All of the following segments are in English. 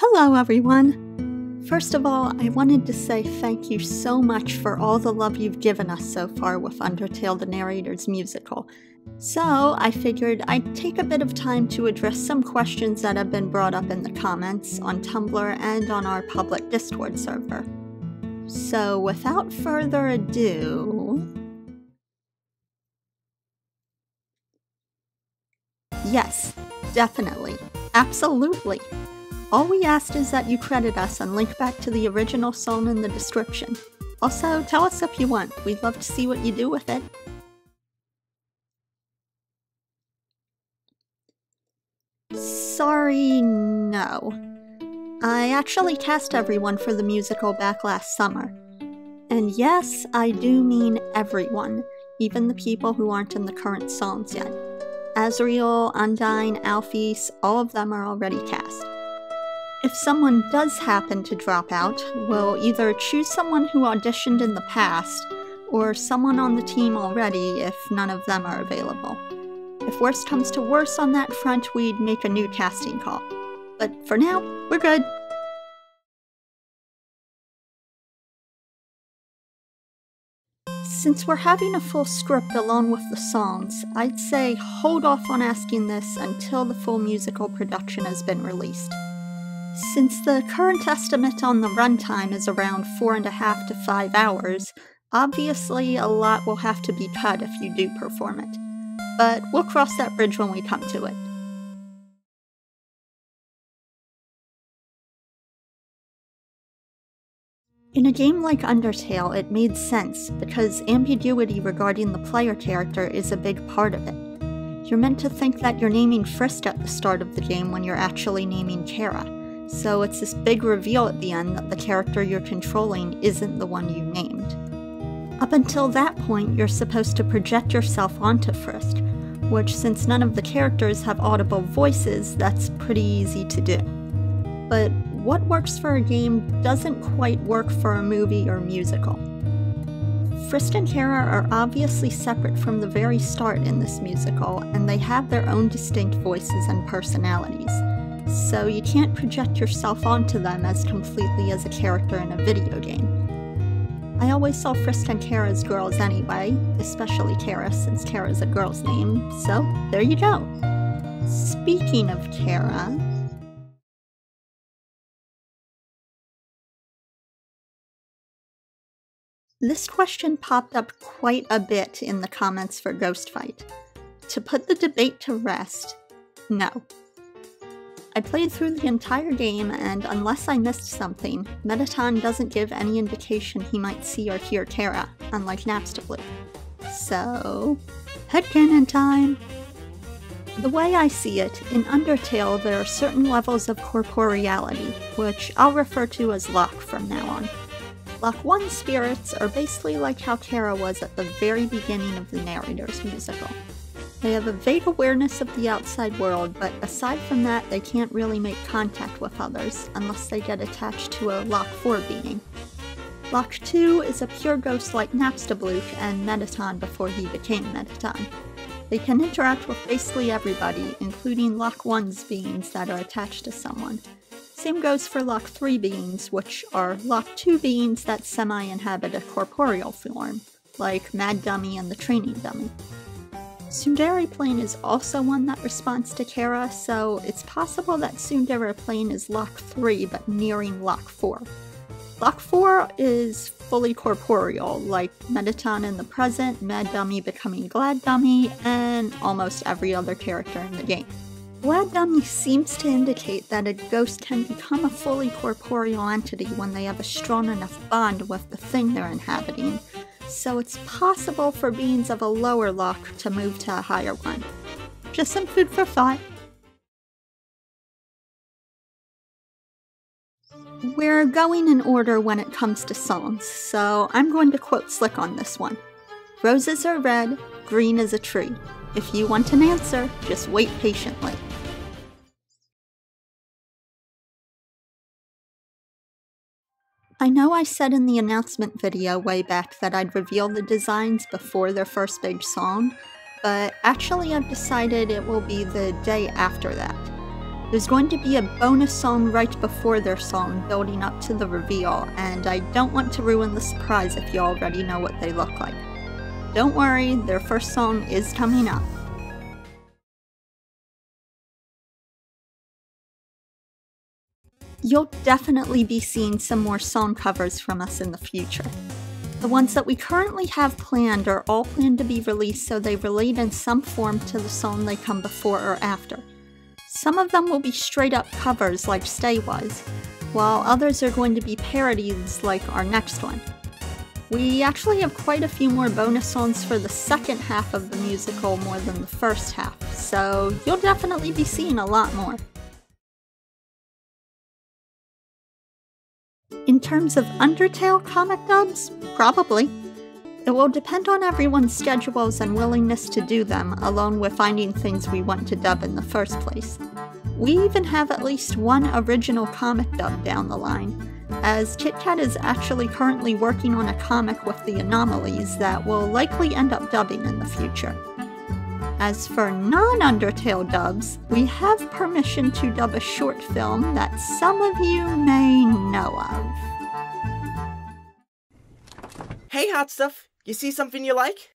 Hello everyone! First of all, I wanted to say thank you so much for all the love you've given us so far with Undertale the Narrator's musical. So, I figured I'd take a bit of time to address some questions that have been brought up in the comments, on Tumblr, and on our public Discord server. So, without further ado... Yes, definitely. Absolutely. All we asked is that you credit us and link back to the original song in the description. Also, tell us if you want. We'd love to see what you do with it. Sorry, no. I actually cast everyone for the musical back last summer. And yes, I do mean everyone, even the people who aren't in the current songs yet. Azriel, Undyne, Alphys, all of them are already cast. If someone does happen to drop out, we'll either choose someone who auditioned in the past, or someone on the team already if none of them are available. If worst comes to worse on that front, we'd make a new casting call. But for now, we're good. Since we're having a full script along with the songs, I'd say hold off on asking this until the full musical production has been released. Since the current estimate on the runtime is around 4.5 to 5 hours, obviously a lot will have to be cut if you do perform it. But we'll cross that bridge when we come to it. In a game like Undertale, it made sense, because ambiguity regarding the player character is a big part of it. You're meant to think that you're naming Frisk at the start of the game when you're actually naming Chara. So it's this big reveal at the end that the character you're controlling isn't the one you named. Up until that point, you're supposed to project yourself onto Frisk, which, since none of the characters have audible voices, that's pretty easy to do. But what works for a game doesn't quite work for a movie or musical. Frisk and Chara are obviously separate from the very start in this musical, and they have their own distinct voices and personalities. So you can't project yourself onto them as completely as a character in a video game. I always saw Frisk and Chara as girls anyway, especially Chara since Chara's a girl's name, so there you go. Speaking of Chara... This question popped up quite a bit in the comments for Ghostfight. To put the debate to rest, no. I played through the entire game, and unless I missed something, Mettaton doesn't give any indication he might see or hear Chara, unlike Napstablook. So... headcanon time! The way I see it, in Undertale there are certain levels of corporeality, which I'll refer to as Locke from now on. Lock 1 spirits are basically like how Chara was at the very beginning of the narrator's musical. They have a vague awareness of the outside world, but aside from that, they can't really make contact with others unless they get attached to a Lock 4 being. Lock 2 is a pure ghost like Napstablook and Mettaton before he became Mettaton. They can interact with basically everybody, including Lock 1's beings that are attached to someone. Same goes for Lock 3 beings, which are Lock 2 beings that semi-inhabit a corporeal form, like Mad Dummy and the Training Dummy. Tsundere Plane is also one that responds to Chara, so it's possible that Tsundere Plane is Lock 3 but nearing Lock 4. Lock 4 is fully corporeal, like Mettaton in the present, Mad Dummy becoming Glad Dummy, and almost every other character in the game. Glad Dummy seems to indicate that a ghost can become a fully corporeal entity when they have a strong enough bond with the thing they're inhabiting, so it's possible for beings of a lower lock to move to a higher one. Just some food for thought. We're going in order when it comes to songs, so I'm going to quote Slick on this one. Roses are red, green is a tree. If you want an answer, just wait patiently. I know I said in the announcement video way back that I'd reveal the designs before their first big song, but actually I've decided it will be the day after that. There's going to be a bonus song right before their song, building up to the reveal, and I don't want to ruin the surprise if you already know what they look like. Don't worry, their first song is coming up. You'll definitely be seeing some more song covers from us in the future. The ones that we currently have planned are all planned to be released so they relate in some form to the song they come before or after. Some of them will be straight up covers like Stay was, while others are going to be parodies like our next one. We actually have quite a few more bonus songs for the second half of the musical more than the first half, so you'll definitely be seeing a lot more. In terms of Undertale comic dubs, probably. It will depend on everyone's schedules and willingness to do them, along with finding things we want to dub in the first place. We even have at least one original comic dub down the line, as KitKat is actually currently working on a comic with the Anomalies that will likely end up dubbing in the future. As for non-Undertale dubs, we have permission to dub a short film that some of you may know of. Hey, Hot Stuff! You see something you like?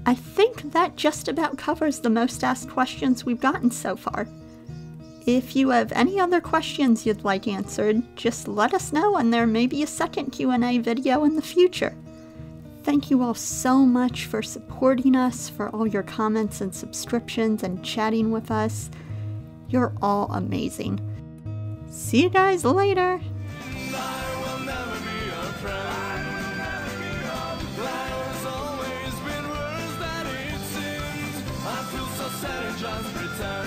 I think that just about covers the most asked questions we've gotten so far. If you have any other questions you'd like answered, just let us know and there may be a second Q&A video in the future. Thank you all so much for supporting us, for all your comments and subscriptions and chatting with us. You're all amazing. See you guys later! Just pretend